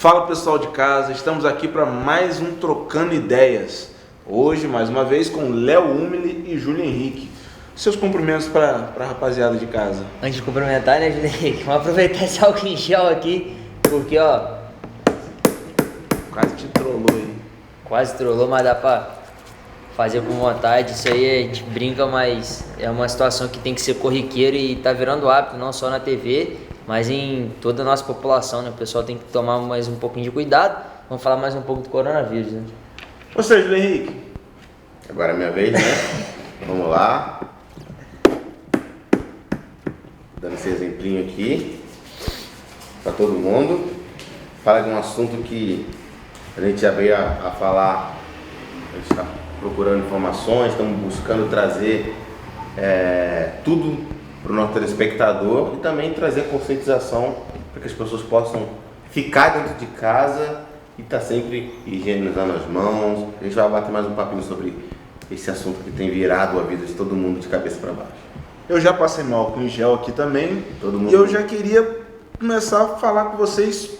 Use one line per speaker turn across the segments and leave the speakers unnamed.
Fala pessoal de casa, estamos aqui para mais um Trocando Ideias. Hoje, mais uma vez, com Léo Umili e Júlio Henrique. Seus cumprimentos para a rapaziada de casa.
Antes de cumprimentar, né, Júlio Henrique? Vamos aproveitar esse álcool em gel aqui, porque, ó...
Quase te trollou aí.
Quase trollou, mas dá pra fazer com vontade. Isso aí a gente brinca, mas é uma situação que tem que ser corriqueiro e tá virando hábito, não só na TV, mas em toda a nossa população, né? O pessoal tem que tomar mais um pouquinho de cuidado. Vamos falar mais um pouco do coronavírus, né?
Você, Júlio Henrique?
Agora é minha vez, né? Vamos lá. Dando esse exemplinho aqui para todo mundo. Fala de um assunto que a gente já veio a falar. A gente está procurando informações, estamos buscando trazer tudo para o nosso telespectador e também trazer conscientização para que as pessoas possam ficar dentro de casa e estar sempre higienizando as mãos. A gente vai bater mais um papinho sobre esse assunto que tem virado a vida de todo mundo de cabeça para baixo.
Eu já passei meu álcool em gel aqui também.
Todo mundo.
E eu já queria começar a falar com vocês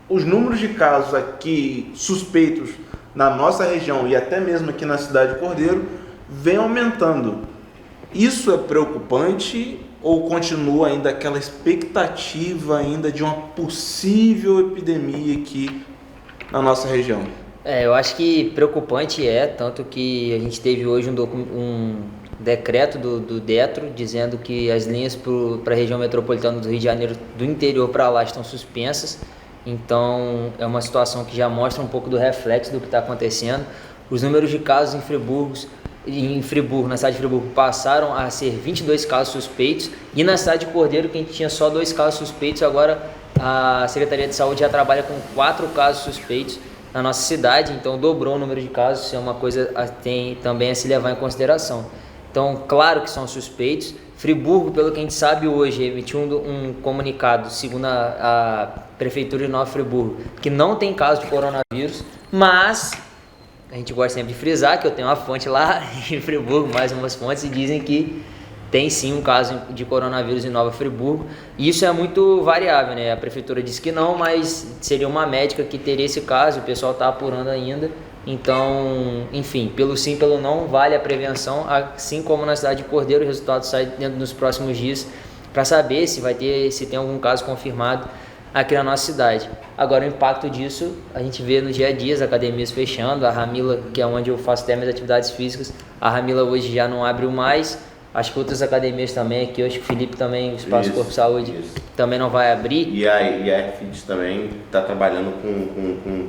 os números de casos aqui suspeitos na nossa região e até mesmo aqui na cidade de Cordeiro vem aumentando. Isso é preocupante ou continua ainda aquela expectativa ainda de uma possível epidemia aqui na nossa região?
Eu acho que preocupante tanto que a gente teve hoje um decreto do Detro dizendo que as linhas para a região metropolitana do Rio de Janeiro, do interior para lá, estão suspensas. Então é uma situação que já mostra um pouco do reflexo do que está acontecendo. Os números de casos em Friburgo, na cidade de Friburgo, passaram a ser 22 casos suspeitos, e na cidade de Cordeiro, que a gente tinha só 2 casos suspeitos, agora a Secretaria de Saúde já trabalha com 4 casos suspeitos na nossa cidade, então dobrou o número de casos. Isso é uma coisa tem também a se levar em consideração. Então, claro que são suspeitos. Friburgo, pelo que a gente sabe hoje, emitiu um comunicado, segundo a Prefeitura de Nova Friburgo, que não tem caso de coronavírus, mas a gente gosta sempre de frisar que eu tenho uma fonte lá em Friburgo, mais umas fontes, e dizem que tem sim um caso de coronavírus em Nova Friburgo. E isso é muito variável, né? A Prefeitura disse que não, mas seria uma médica que teria esse caso, o pessoal está apurando ainda. Então, enfim, pelo sim, pelo não, vale a prevenção, assim como na cidade de Cordeiro. O resultado sai dentro dos próximos dias para saber se tem algum caso confirmado aqui na nossa cidade. Agora, o impacto disso a gente vê no dia a dia, as academias fechando. A Ramila, que é onde eu faço até minhas atividades físicas, a Ramila hoje já não abre mais. Acho que outras academias também aqui, acho que o Felipe também, o Espaço Corpo Saúde, também não vai abrir.
E a Fitness também está trabalhando com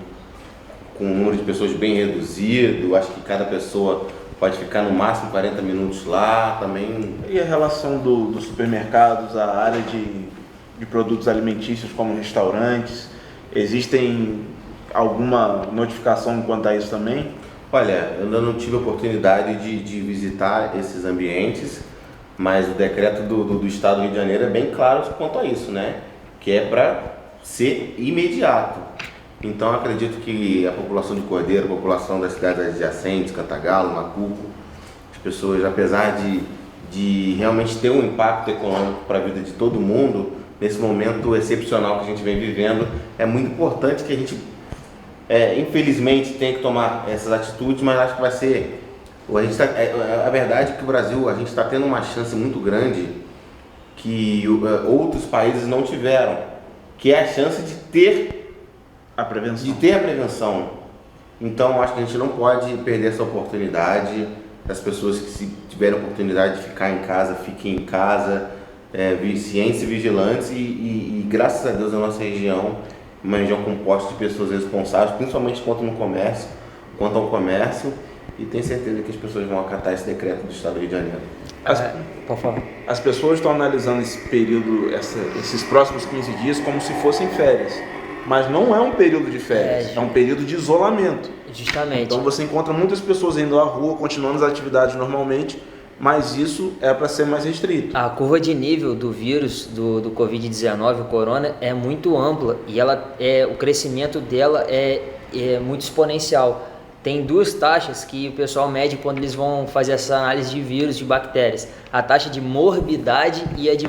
um número de pessoas bem reduzido. Acho que cada pessoa pode ficar no máximo 40 minutos lá também.
E a relação dos supermercados, a área de produtos alimentícios como restaurantes, existem alguma notificação quanto a isso também?
Olha, eu ainda não tive a oportunidade de visitar esses ambientes, mas o decreto do Estado do Rio de Janeiro é bem claro quanto a isso, né? Que é para ser imediato. Então acredito que a população de Cordeiro, a população das cidades adjacentes, Cantagalo, Macuco, as pessoas, apesar de realmente ter um impacto econômico para a vida de todo mundo, nesse momento excepcional que a gente vem vivendo, é muito importante que a gente, infelizmente, tenha que tomar essas atitudes, mas acho que vai ser... A verdade é que o Brasil, a gente está tendo uma chance muito grande que outros países não tiveram, que é a chance de ter a prevenção. Então, acho que a gente não pode perder essa oportunidade. Das pessoas que, se tiverem a oportunidade de ficar em casa, fiquem em casa, cientes e vigilantes, e graças a Deus a nossa região, uma região composta de pessoas responsáveis, principalmente quanto ao comércio, e tenho certeza que as pessoas vão acatar esse decreto do Estado do Rio de Janeiro.
Por favor.
As pessoas estão analisando esse período, esses próximos 15 dias, como se fossem férias. Mas não é um período de férias, é um período de isolamento.
Justamente.
Então você encontra muitas pessoas indo à rua, continuando as atividades normalmente, mas isso é para ser mais restrito.
A curva de nível do vírus, do Covid-19, o corona, é muito ampla e o crescimento dela é muito exponencial. Tem 2 taxas que o pessoal mede quando eles vão fazer essa análise de vírus, de bactérias. A taxa de morbidade e a de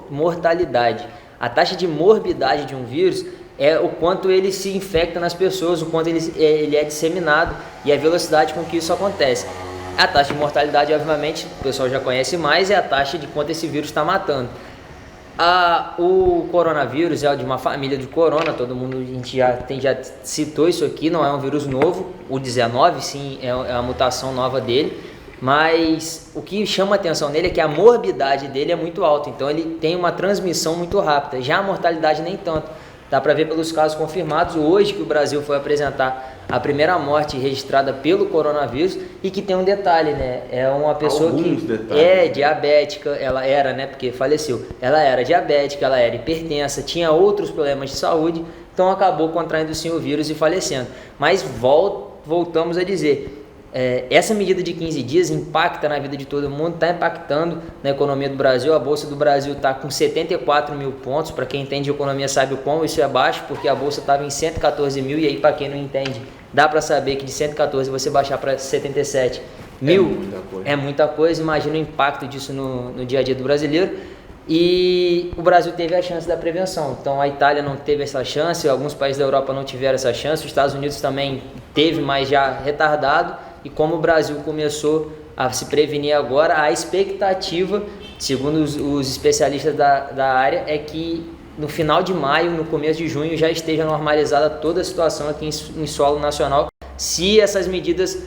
mortalidade. A taxa de morbidade de um vírus é o quanto ele se infecta nas pessoas, o quanto ele é disseminado e a velocidade com que isso acontece. A taxa de mortalidade, obviamente, o pessoal já conhece mais, é a taxa de quanto esse vírus está matando. O coronavírus é de uma família de corona, todo mundo, a gente já citou isso aqui, não é um vírus novo, o 19 sim é a mutação nova dele, mas o que chama a atenção nele é que a morbidade dele é muito alta, então ele tem uma transmissão muito rápida, já a mortalidade nem tanto. Dá para ver pelos casos confirmados hoje que o Brasil foi apresentar a primeira morte registrada pelo coronavírus e que tem um detalhe, né? É uma pessoa é diabética, ela era, né? Porque faleceu. Ela era diabética, ela era hipertensa, tinha outros problemas de saúde, então acabou contraindo sim o vírus e falecendo. Mas voltamos a dizer, essa medida de 15 dias impacta na vida de todo mundo, está impactando na economia do Brasil. A Bolsa do Brasil está com 74 mil pontos, para quem entende de economia sabe o quão isso é baixo, porque a Bolsa estava em 114 mil, e aí para quem não entende, dá para saber que de 114 você baixar para 77 mil é muita coisa. Imagina o impacto disso no dia a dia do brasileiro. E o Brasil teve a chance da prevenção, então a Itália não teve essa chance, alguns países da Europa não tiveram essa chance, os Estados Unidos também teve, mas já retardado. E como o Brasil começou a se prevenir agora, a expectativa, segundo os especialistas da área, é que no final de maio, no começo de junho, já esteja normalizada toda a situação aqui em solo nacional, se essas medidas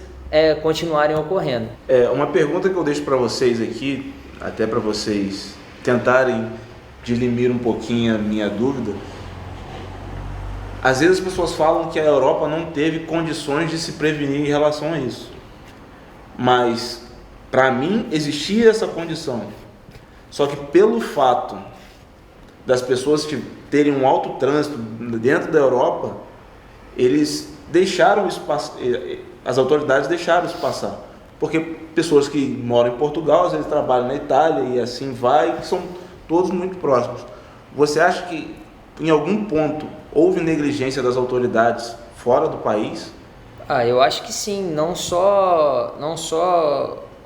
continuarem ocorrendo.
Uma pergunta que eu deixo para vocês aqui, até para vocês tentarem dirimir um pouquinho a minha dúvida. Às vezes as pessoas falam que a Europa não teve condições de se prevenir em relação a isso. Mas, para mim, existia essa condição. Só que pelo fato das pessoas terem um alto trânsito dentro da Europa, eles deixaram isso passar, as autoridades deixaram isso passar. Porque pessoas que moram em Portugal, às vezes trabalham na Itália e assim vai, que são todos muito próximos. Você acha que em algum ponto houve negligência das autoridades fora do país?
Eu acho que sim, não só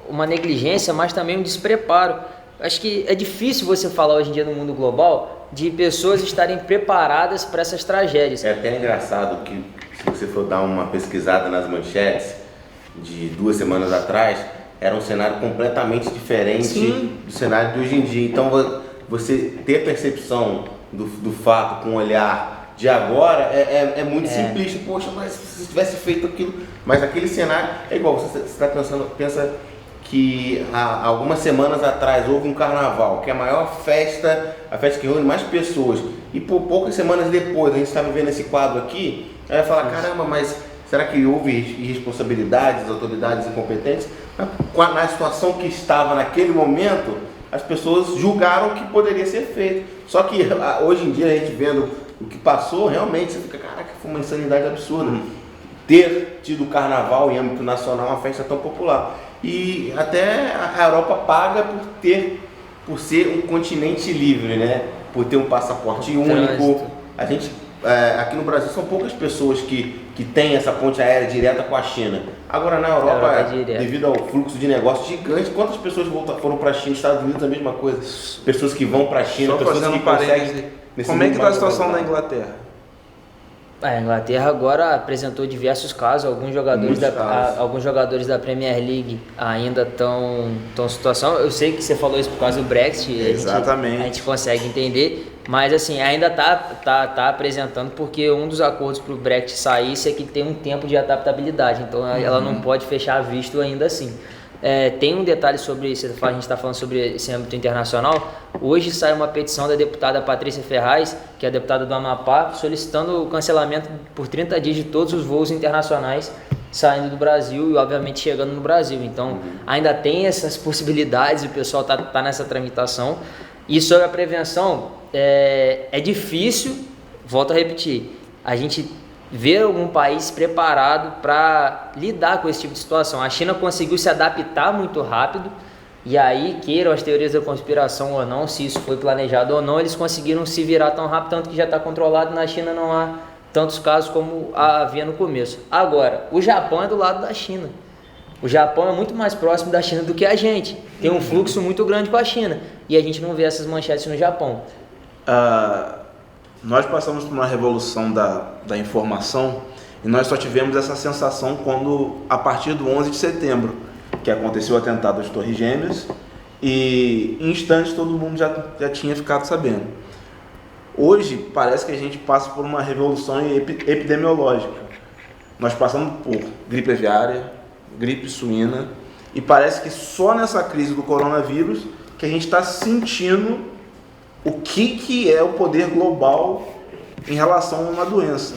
uma negligência, mas também um despreparo. Acho que é difícil você falar hoje em dia no mundo global de pessoas estarem preparadas para essas tragédias.
É até engraçado que, se você for dar uma pesquisada nas manchetes de 2 semanas atrás, era um cenário completamente diferente do cenário de hoje em dia. Então, você ter percepção do fato com o olhar de agora é muito simplista. Poxa, mas se tivesse feito aquilo... Mas aquele cenário é igual, você está pensa que há algumas semanas atrás houve um carnaval, que é a maior festa, a festa que reúne mais pessoas, e por poucas semanas depois a gente está vivendo esse quadro aqui, aí vai falar, caramba, mas será que houve irresponsabilidades, autoridades incompetentes? Na situação que estava naquele momento, as pessoas julgaram que poderia ser feito. Só que hoje em dia, a gente vendo o que passou, realmente você fica, caraca, foi uma insanidade absurda. Ter tido o carnaval em âmbito nacional, uma festa tão popular. E até a Europa paga por ser um continente livre, né? Por ter um passaporte único. A gente, aqui no Brasil, são poucas pessoas que têm essa ponte aérea direta com a China. Agora na Europa, devido ao fluxo de negócio gigante, quantas pessoas foram para a China? Estados Unidos, a mesma coisa. Pessoas que vão para a China, pessoas que conseguem...
Como é que está a situação da Inglaterra?
A Inglaterra agora apresentou diversos casos, alguns jogadores da Premier League ainda estão em situação. Eu sei que você falou isso por causa do Brexit,
exatamente.
A gente consegue entender, mas assim, ainda tá apresentando, porque um dos acordos para o Brexit sair é que tem um tempo de adaptabilidade, então ela não pode fechar visto ainda assim. Tem um detalhe sobre isso, a gente está falando sobre esse âmbito internacional. Hoje sai uma petição da deputada Patrícia Ferraz, que é a deputada do Amapá, solicitando o cancelamento por 30 dias de todos os voos internacionais saindo do Brasil e obviamente chegando no Brasil. Então ainda tem essas possibilidades, o pessoal tá nessa tramitação. E sobre a prevenção, é difícil, volto a repetir, a gente ver algum país preparado para lidar com esse tipo de situação. A China conseguiu se adaptar muito rápido, e aí, queiram as teorias da conspiração ou não, se isso foi planejado ou não, eles conseguiram se virar tão rápido, tanto que já está controlado. Na China não há tantos casos como havia no começo. Agora, o Japão é do lado da China. O Japão é muito mais próximo da China do que a gente. Tem um fluxo muito grande com a China, e a gente não vê essas manchetes no Japão.
nós passamos por uma revolução da informação e nós só tivemos essa sensação quando, a partir do 11 de setembro, que aconteceu o atentado às Torres Gêmeas, e em instantes todo mundo já tinha ficado sabendo. Hoje parece que a gente passa por uma revolução epidemiológica. Nós passamos por gripe aviária, gripe suína, e parece que só nessa crise do coronavírus que a gente está sentindo o que é o poder global em relação a uma doença.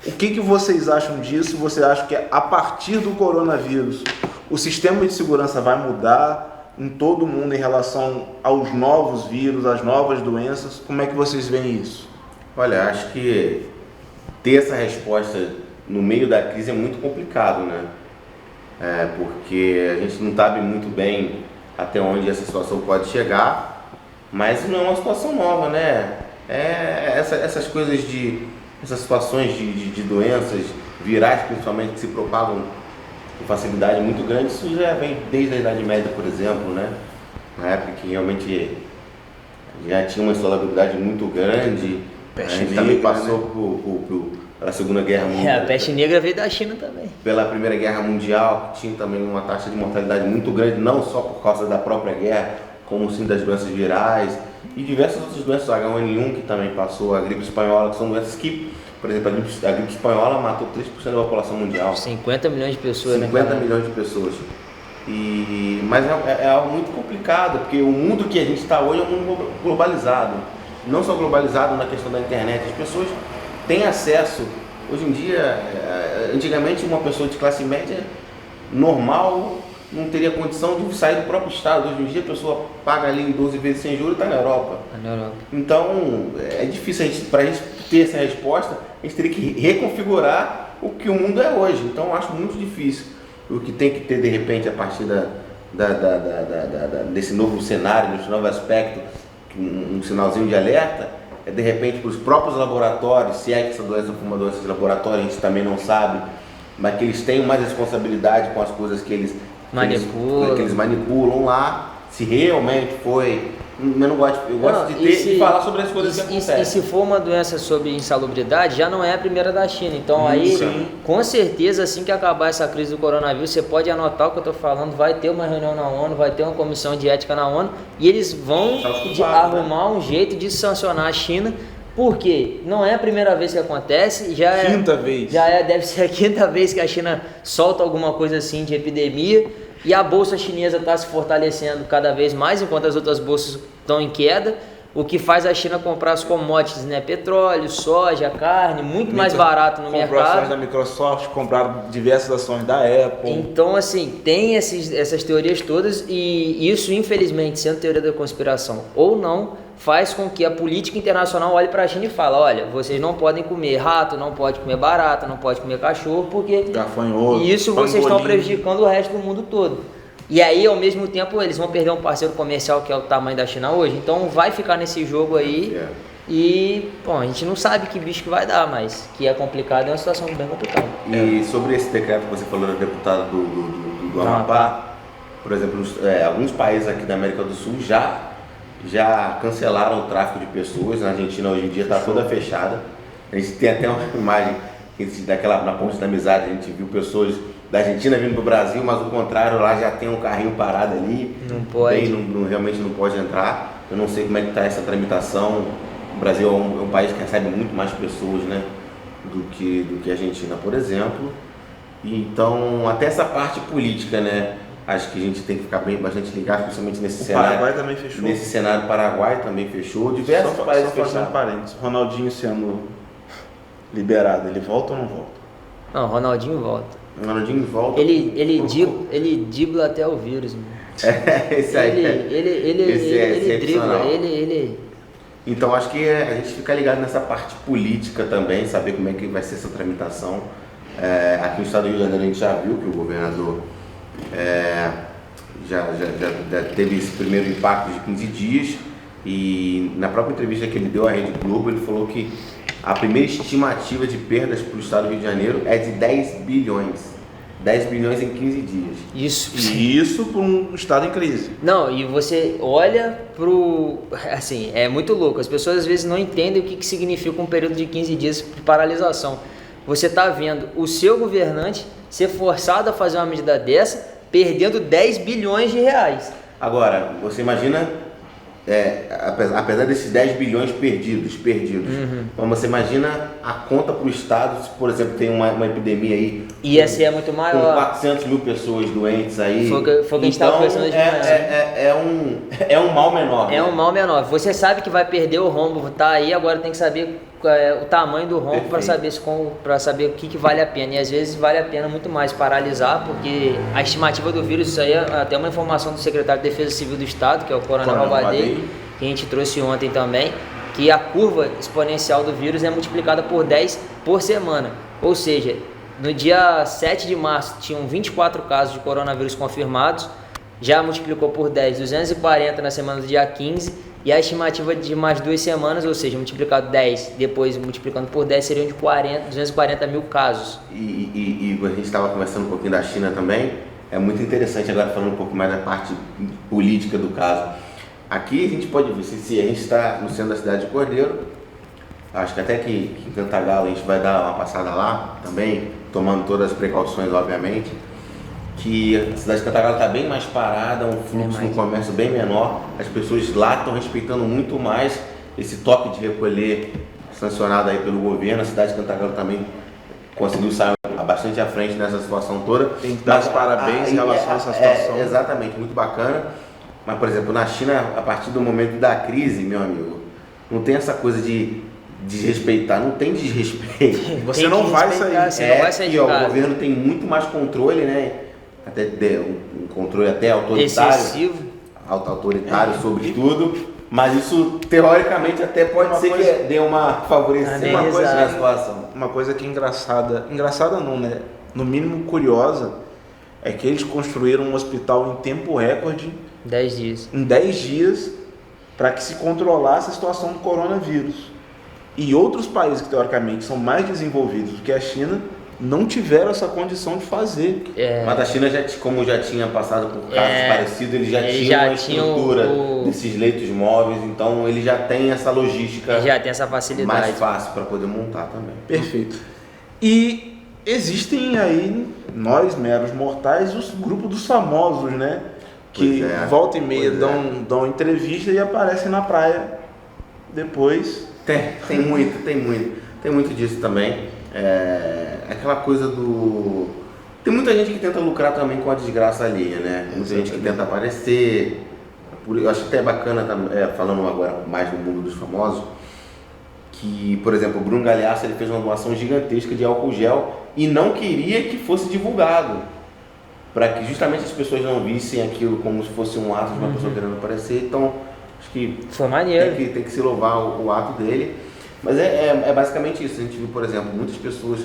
O que vocês acham disso? Você acha que a partir do coronavírus o sistema de segurança vai mudar em todo o mundo em relação aos novos vírus, às novas doenças? Como é que vocês veem isso?
Olha, acho que ter essa resposta no meio da crise é muito complicado, né? Porque a gente não sabe muito bem até onde essa situação pode chegar, mas não é uma situação nova, né? Essas coisas essas situações de doenças virais, principalmente, que se propagam com facilidade muito grande, isso já vem desde a Idade Média, por exemplo, né? Na época que realmente já tinha uma instabilidade muito grande. A gente também passou pela Segunda Guerra Mundial.
A peste negra veio da China também.
Pela Primeira Guerra Mundial, que tinha também uma taxa de mortalidade muito grande, não só por causa da própria guerra, como sim das doenças virais e diversas outras doenças, H1N1 que também passou, a gripe espanhola, que são doenças que, por exemplo, a gripe espanhola matou 3% da população mundial.
50 milhões de pessoas,
50 milhões de pessoas. Mas é algo muito complicado, porque o mundo que a gente está hoje é um mundo globalizado. Não só globalizado na questão da internet, as pessoas têm acesso. Hoje em dia, antigamente uma pessoa de classe média normal não teria condição de sair do próprio estado. Hoje em dia a pessoa paga ali em 12 vezes sem juros e está na Europa. Então é difícil, para a gente ter essa resposta, a gente teria que reconfigurar o que o mundo é hoje. Então eu acho muito difícil. O que tem que ter de repente a partir desse novo cenário, desse novo aspecto, um sinalzinho de alerta, é de repente para os próprios laboratórios, se é que essa doença for uma doença de laboratório, a gente também não sabe, mas que eles tenham mais responsabilidade com as coisas que eles manipulam lá, se realmente foi. Eu gosto de falar sobre as coisas que acontecem.
E se for uma doença sobre insalubridade, já não é a primeira da China. Então aí, com certeza, assim que acabar essa crise do coronavírus, você pode anotar o que eu estou falando, vai ter uma reunião na ONU, vai ter uma comissão de ética na ONU, e eles vão arrumar um jeito de sancionar a China, porque não é a primeira vez que acontece, deve ser a quinta vez que a China solta alguma coisa assim de epidemia. E a bolsa chinesa está se fortalecendo cada vez mais, enquanto as outras bolsas estão em queda, o que faz a China comprar as commodities, né? Petróleo, soja, carne, muito mais barato no mercado.
Comprou ações da Microsoft, compraram diversas ações da Apple.
Então, assim, tem essas teorias todas, e isso, infelizmente, sendo teoria da conspiração ou não, faz com que a política internacional olhe para a China e fale: olha, vocês não podem comer rato, não pode comer barata, não pode comer cachorro, porque isso vocês estão prejudicando o resto do mundo todo. E aí, ao mesmo tempo, eles vão perder um parceiro comercial que é o tamanho da China hoje. Então vai ficar nesse jogo aí. E, bom, a gente não sabe que bicho que vai dar, mas que é complicado, é uma situação bem complicada.
E sobre esse decreto que você falou do deputado do Amapá, por exemplo, alguns países aqui da América do Sul já cancelaram o tráfico de pessoas. Na Argentina hoje em dia está toda fechada. A gente tem até uma imagem na Ponte da Amizade, a gente viu pessoas da Argentina vindo para o Brasil, mas o contrário, lá já tem um carrinho parado ali.
Não pode.
Realmente não pode entrar. Eu não sei como é que está essa tramitação. O Brasil é um país que recebe muito mais pessoas, né, do que a Argentina, por exemplo. Então, até essa parte política, né, acho que a gente tem que ficar bastante ligado, principalmente nesse cenário.
O Paraguai também fechou.
Nesse cenário, o Paraguai também fechou. Diversos países fecharam.
Parênteses. Ronaldinho sendo liberado, ele volta ou não volta?
Não, Ronaldinho volta.
O Ronaldinho volta.
Ele dribla até o vírus, mano.
Esse aí.
Ele dribla,
Então acho que a gente fica ligado nessa parte política também, saber como é que vai ser essa tramitação. Aqui no estado do Rio de Janeiro a gente já viu que o governador já teve esse primeiro impacto de 15 dias, e na própria entrevista que ele deu à Rede Globo, ele falou que a primeira estimativa de perdas para o estado do Rio de Janeiro é de 10 bilhões. 10 bilhões em 15 dias.
Isso.
E isso por um estado em crise.
Não, e você olha pro... Assim, é muito louco. As pessoas às vezes não entendem o que significa um período de 15 dias de paralisação. Você está vendo o seu governante ser forçado a fazer uma medida dessa, perdendo 10 bilhões de reais.
Agora, você imagina, apesar desses 10 bilhões perdidos, mas você imagina a conta para o Estado, se por exemplo tem uma epidemia aí,
ia ser muito
com
maior.
400 mil pessoas doentes aí.
Foi o que a gente estava pensando de manhã.
É um mal menor.
É
né?
um mal menor. Você sabe que vai perder o rombo, tá aí, agora tem que saber o tamanho do rombo para saber o que vale a pena. E às vezes vale a pena muito mais paralisar, porque a estimativa do vírus, isso aí é até uma informação do secretário de Defesa Civil do Estado, que é o Coronel Albadei, que a gente trouxe ontem também, que a curva exponencial do vírus é multiplicada por 10 por semana. Ou seja, no dia 7 de março tinham 24 casos de coronavírus confirmados, já multiplicou por 10, 240 na semana do dia 15, e a estimativa de mais 2 semanas, ou seja, multiplicado 10, depois multiplicando por 10, seriam de 240 mil casos.
E a gente estava conversando um pouquinho da China também, é muito interessante agora falando um pouco mais da parte política do caso. Aqui a gente pode ver, se a gente está no centro da cidade de Cordeiro, acho que até que em Cantagalo a gente vai dar uma passada lá também, tomando todas as precauções, obviamente, que a cidade de Cantagalo está bem mais parada, um fluxo no comércio bem menor, as pessoas lá estão respeitando muito mais esse toque de recolher sancionado aí pelo governo, a cidade de Cantagalo também conseguiu sair bastante à frente nessa situação toda.
Tem que dar os parabéns em relação a essa situação.
Exatamente, muito bacana. Mas, por exemplo, na China, a partir do momento da crise, meu amigo, não tem essa coisa de desrespeitar, não tem desrespeito.
Você não vai sair.
Você não vai sair de casa.
O governo tem muito mais controle, né? Até um controle até autoritário.
Excessivo.
Autoritário sobre tudo. Mas isso, teoricamente, até pode ser que dê uma favorecida na situação.
Uma coisa que é engraçada não, né? No mínimo curiosa, é que eles construíram um hospital em tempo recorde
10 dias.
Em 10 dias, para que se controlasse a situação do coronavírus. E outros países que teoricamente são mais desenvolvidos do que a China não tiveram essa condição de fazer.
Mas a China, como já tinha passado por casos parecidos, eles já tinham uma estrutura desses leitos móveis, então ele já tem essa logística,
já tem essa facilidade
mais fácil para poder montar também.
Perfeito. E existem aí, nós meros mortais, os grupos dos famosos, né? Que volta e meia dão entrevista e aparecem na praia depois.
Tem muito disso também. Aquela coisa do... Tem muita gente que tenta lucrar também com a desgraça alheia, né? Muita gente que tenta aparecer. Eu acho até bacana, falando agora mais do mundo dos famosos, que, por exemplo, o Bruno Galhaço, ele fez uma doação gigantesca de álcool gel e não queria que fosse divulgado, para que justamente as pessoas não vissem aquilo como se fosse um ato de uma pessoa querendo aparecer. Então, acho que
foi maneiro.
Tem que se louvar o ato dele. Mas é basicamente isso. A gente viu, por exemplo, muitas pessoas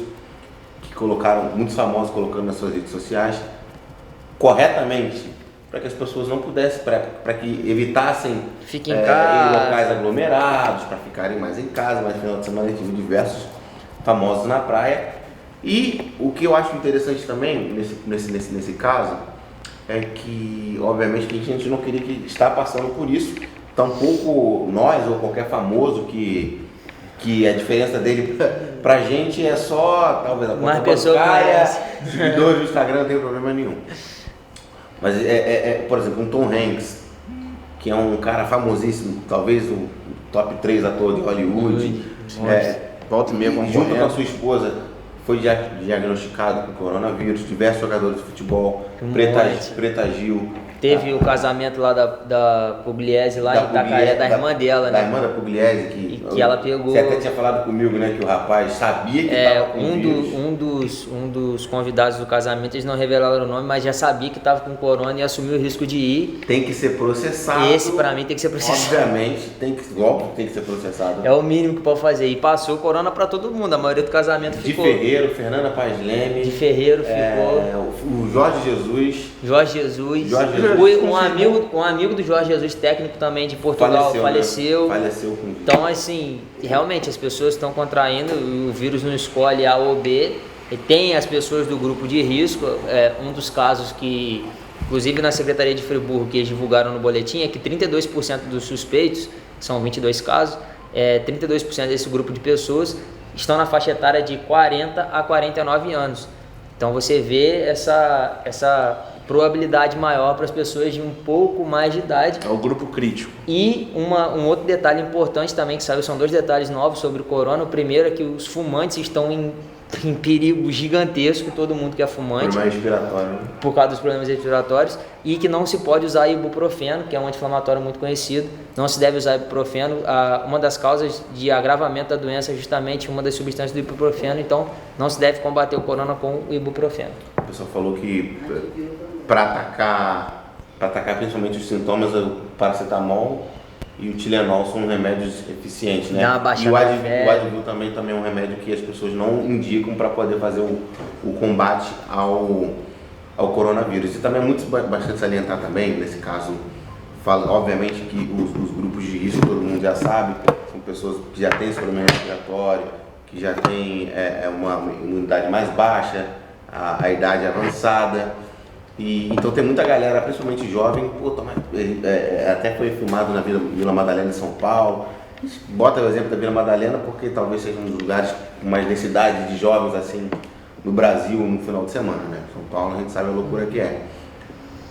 que colocaram, muitos famosos colocando nas suas redes sociais, corretamente, para que as pessoas não pudessem, para que evitassem
Fiquem em casa,
em locais aglomerados, para ficarem mais em casa. Mas no final de semana a gente viu diversos famosos na praia. E o que eu acho interessante também nesse caso é que, obviamente, que a gente não queria que está passando por isso, tampouco nós ou qualquer famoso que a diferença dele pra gente é só, talvez, a conta bancária, seguidores do Instagram, não tem problema nenhum. Mas por exemplo, um Tom Hanks, que é um cara famosíssimo, talvez o top 3 ator de Hollywood,
volta e meia
junto com a sua esposa, foi diagnosticado com coronavírus. Diversos jogadores de futebol, Preta Gil.
Teve o casamento lá da Pugliese lá em Itacaré, da irmã dela, né?
Da irmã da Pugliese,
que ela pegou.
Você até tinha falado comigo, né, que o rapaz sabia que estava com vírus.
Um dos convidados do casamento, eles não revelaram o nome, mas já sabia que estava com corona e assumiu o risco de ir.
Tem que ser processado.
Esse pra mim tem que ser processado.
Obviamente, tem que ser processado.
É o mínimo que pode fazer. E passou corona pra todo mundo, a maioria do casamento ficou.
De Ferreiro, Fernanda Paz Leme.
De Ferreiro ficou.
O Jorge Jesus.
Um amigo do Jorge Jesus, técnico também de Portugal, faleceu.
Né? Faleceu com...
Então, assim, realmente as pessoas estão contraindo, o vírus não escolhe A ou B, tem as pessoas do grupo de risco. Um dos casos que, inclusive na Secretaria de Friburgo, que eles divulgaram no boletim, é que 32% dos suspeitos, são 22 casos, 32% desse grupo de pessoas estão na faixa etária de 40 a 49 anos. Então você vê essa probabilidade maior para as pessoas de um pouco mais de idade.
É o grupo crítico.
E um outro detalhe importante também que saiu, são 2 detalhes novos sobre o corona. O primeiro é que os fumantes estão em perigo gigantesco, todo mundo que é fumante,
Problema respiratório, né?
por causa dos problemas respiratórios, e que não se pode usar ibuprofeno, que é um anti-inflamatório muito conhecido. Não se deve usar ibuprofeno. Uma das causas de agravamento da doença é justamente uma das substâncias do ibuprofeno, então não se deve combater o corona com o ibuprofeno.
O pessoal falou que para atacar principalmente os sintomas, o paracetamol e o Tilenol são remédios eficientes, né?
Dá uma baixada
E o
na febre.
Advil também é um remédio que as pessoas não indicam para poder fazer o combate ao coronavírus. E também é muito bastante salientar também, nesse caso, obviamente que os grupos de risco, todo mundo já sabe, são pessoas que já têm esse problema respiratório, que já têm uma imunidade mais baixa, a idade avançada. Então tem muita galera, principalmente jovem, até foi filmado na Vila Madalena de São Paulo. Bota o exemplo da Vila Madalena porque talvez seja um dos lugares com mais densidade de jovens assim no Brasil no final de semana, né? São Paulo a gente sabe a loucura que é.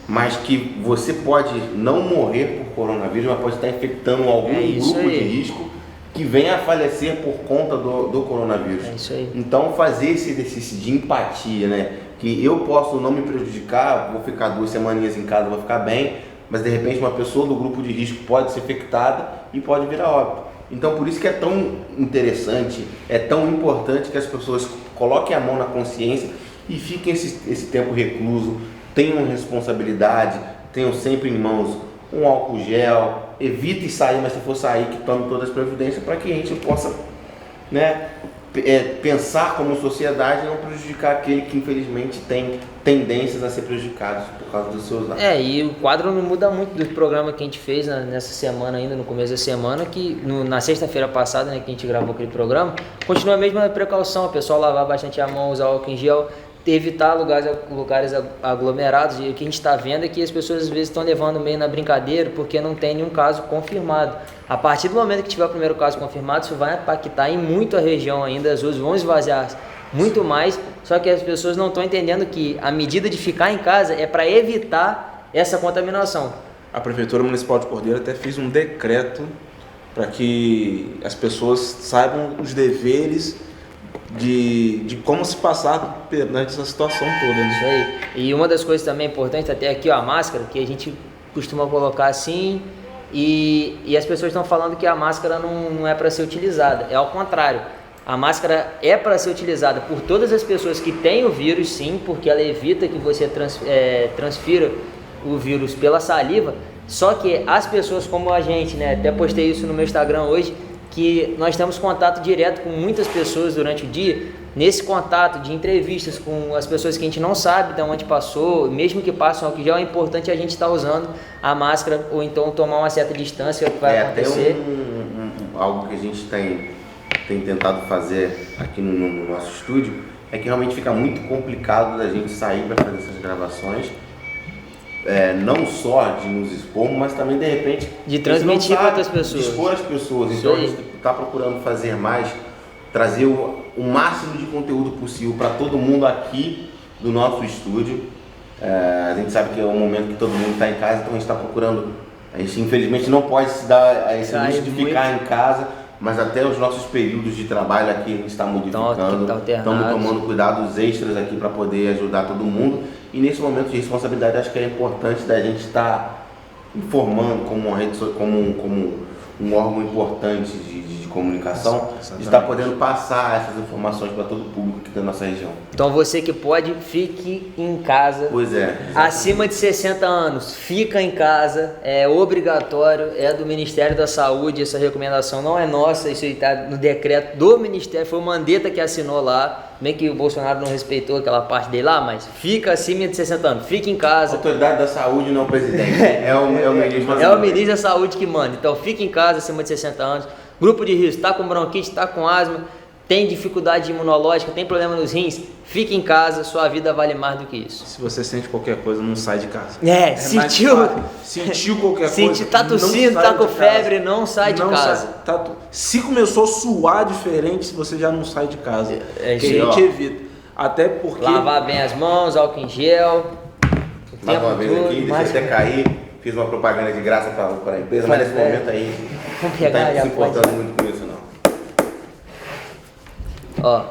Mas que você pode não morrer por coronavírus, mas pode estar infectando algum grupo de risco que venha a falecer por conta do coronavírus.
É isso aí.
Então fazer esse exercício de empatia, né? Que eu posso não me prejudicar, vou ficar 2 semaninhas em casa, vou ficar bem, mas de repente uma pessoa do grupo de risco pode ser infectada e pode virar óbito. Então por isso que é tão interessante, é tão importante que as pessoas coloquem a mão na consciência e fiquem esse tempo recluso, tenham responsabilidade, tenham sempre em mãos um álcool gel, evite sair, mas se for sair que tome todas as providências para que a gente possa, né, pensar como sociedade e não prejudicar aquele que infelizmente tem tendências a ser prejudicados por causa dos seus atos.
E o quadro não muda muito do programa que a gente fez nessa semana ainda, no começo da semana, que na sexta-feira passada, né, que a gente gravou aquele programa, continua a mesma precaução, o pessoal lavar bastante a mão, usar álcool em gel, evitar lugares aglomerados. E o que a gente está vendo é que as pessoas às vezes estão levando meio na brincadeira porque não tem nenhum caso confirmado. A partir do momento que tiver o primeiro caso confirmado, isso vai impactar em muito a região ainda, as ruas vão esvaziar muito mais, só que as pessoas não estão entendendo que a medida de ficar em casa é para evitar essa contaminação.
A Prefeitura Municipal de Cordeiro até fez um decreto para que as pessoas saibam os deveres de como se passar perante essa situação toda, né?
Isso aí. E uma das coisas também importantes, até aqui, ó, a máscara, que a gente costuma colocar assim, e as pessoas estão falando que a máscara não é para ser utilizada. É ao contrário. A máscara é para ser utilizada por todas as pessoas que têm o vírus, sim, porque ela evita que você transfira o vírus pela saliva. Só que as pessoas como a gente, né, até postei isso no meu Instagram hoje, que nós temos contato direto com muitas pessoas durante o dia. Nesse contato de entrevistas com as pessoas que a gente não sabe de onde passou, mesmo que passem álcool gel, é importante a gente estar usando a máscara ou então tomar uma certa distância, que vai acontecer.
Até algo que a gente tem tentado fazer aqui no nosso estúdio é que realmente fica muito complicado da gente sair para fazer essas gravações. Não só de nos expor, mas também de repente
de transmitir para outras pessoas,
de expor as pessoas. Então a gente está procurando fazer mais, trazer o máximo de conteúdo possível para todo mundo aqui do nosso estúdio. A gente sabe que é um momento que todo mundo está em casa, então a gente está procurando. A gente infelizmente não pode se dar esse luxo de ficar em casa, mas até os nossos períodos de trabalho aqui a gente está modificando, estamos tomando cuidados extras aqui para poder ajudar todo mundo. E nesse momento de responsabilidade acho que é importante da gente estar informando como um órgão importante de comunicação, de estar podendo passar essas informações para todo o público aqui da nossa região.
Então você que pode, fique em casa.
Pois é.
Acima de 60 anos, fica em casa, é obrigatório, é do Ministério da Saúde, essa recomendação não é nossa, isso está no decreto do Ministério, foi o Mandetta que assinou lá, bem que o Bolsonaro não respeitou aquela parte dele lá, mas fica acima de 60 anos, fica em casa.
A autoridade da saúde não é o presidente, é o ministro.
É o ministro da Saúde que manda, então fica em casa acima de 60 anos. Grupo de risco, está com bronquite, está com asma, tem dificuldade imunológica, tem problema nos rins, fique em casa, sua vida vale mais do que isso.
Se você sente qualquer coisa, não sai de casa.
Sentiu
qualquer coisa,
tá tossindo, tá com febre, não sai de casa.
Se começou a suar diferente, você já não sai de casa. Que a
isso aí,
gente evita. Até porque...
Lavar bem as mãos, álcool em gel.
Mais uma vez aqui, deixa eu até cair. Fiz uma propaganda de graça para a empresa, mas nesse momento aí
Vamos
não
pegar,
está se importando muito com isso, não.
Ó,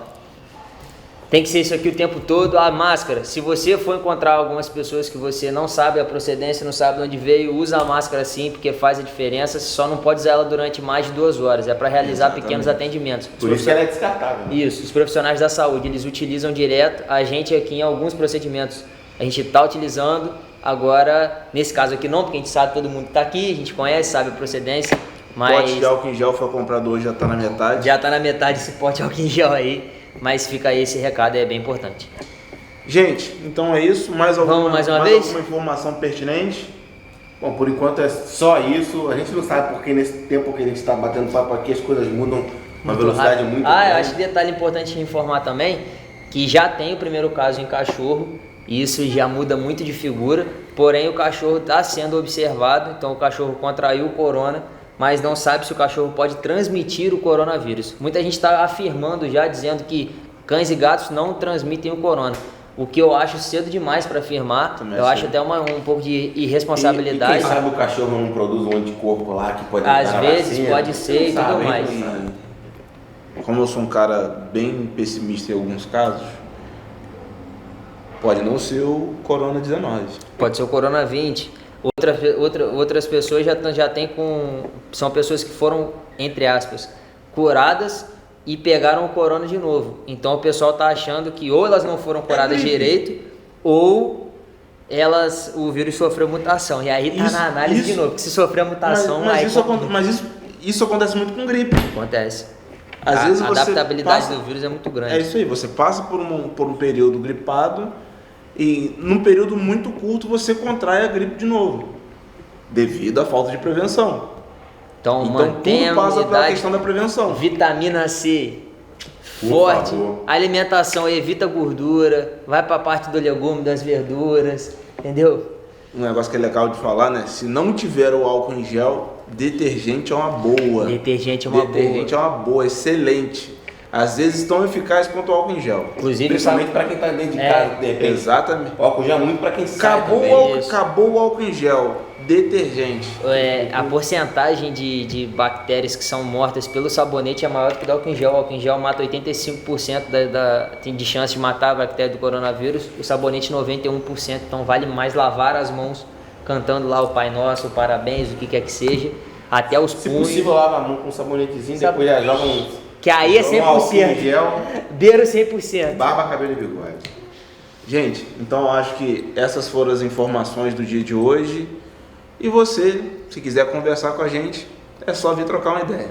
tem que ser isso aqui o tempo todo. A máscara, se você for encontrar algumas pessoas que você não sabe a procedência, não sabe de onde veio, usa a máscara sim, porque faz a diferença. Só não pode usar ela durante mais de 2 horas, é para realizar pequenos atendimentos.
Por isso que ela é descartável.
Isso, os profissionais da saúde, eles utilizam direto. A gente aqui em alguns procedimentos, a gente está utilizando. Agora, nesse caso aqui não, porque a gente sabe, todo mundo está aqui, a gente conhece, sabe a procedência. Mas
pote de álcool em gel foi comprado hoje, já está na metade.
Já está na metade esse pote de álcool em gel aí, mas fica aí esse recado, é bem importante.
Gente, então é isso. Mais alguma informação pertinente?
Bom, por enquanto é só isso. A gente não sabe porque nesse tempo que a gente está batendo papo aqui, as coisas mudam uma velocidade muito grande.
Eu acho detalhe importante informar também, que já tem o primeiro caso em cachorro, e isso já muda muito de figura, porém o cachorro está sendo observado, então o cachorro contraiu o corona, mas não sabe se o cachorro pode transmitir o coronavírus. Muita gente está afirmando já, dizendo que cães e gatos não transmitem o corona. O que eu acho cedo demais para afirmar, eu acho até um pouco de irresponsabilidade.
E quem sabe o cachorro não produz um anticorpo lá que pode...
Às vezes pode ser e tudo mais.
Como eu sou um cara bem pessimista em alguns casos, pode não ser o Corona 19.
Pode ser o Corona 20. Outras pessoas já tem são pessoas que foram, entre aspas, curadas e pegaram o corona de novo. Então o pessoal está achando que ou elas não foram curadas direito, ou o vírus sofreu mutação. E aí tá na análise de novo, porque se sofreu mutação...
Mas isso acontece muito com gripe.
Acontece.
Às vezes
a adaptabilidade do vírus é muito grande.
É isso aí, você passa por um período gripado e num período muito curto você contrai a gripe de novo, devido à falta de prevenção.
Então mantenha
tudo passa pela questão da prevenção.
Vitamina C forte, alimentação, evita gordura, vai para a parte do legume, das verduras, entendeu?
Um negócio que é legal de falar, né? Se não tiver o álcool em gel, detergente é uma boa.
Detergente é uma boa,
excelente. Às vezes tão eficaz quanto o álcool em gel.
Inclusive, principalmente para quem está dentro de casa, de repente.
Exatamente.
O álcool gel é muito para quem sai
acabou o álcool em gel, detergente.
A porcentagem de bactérias que são mortas pelo sabonete é maior do que do álcool em gel. O álcool em gel mata 85% de chance de matar a bactéria do coronavírus, o sabonete 91%. Então vale mais lavar as mãos cantando lá o Pai Nosso, o parabéns, o que quer que seja, até os punhos.
Se possível, lava a mão com um sabonetezinho, depois já joga
que aí é 100%.
Gel,
beira 100%.
Barba, cabelo e bigode.
Gente, então eu acho que essas foram as informações do dia de hoje. E você, se quiser conversar com a gente, é só vir trocar uma ideia.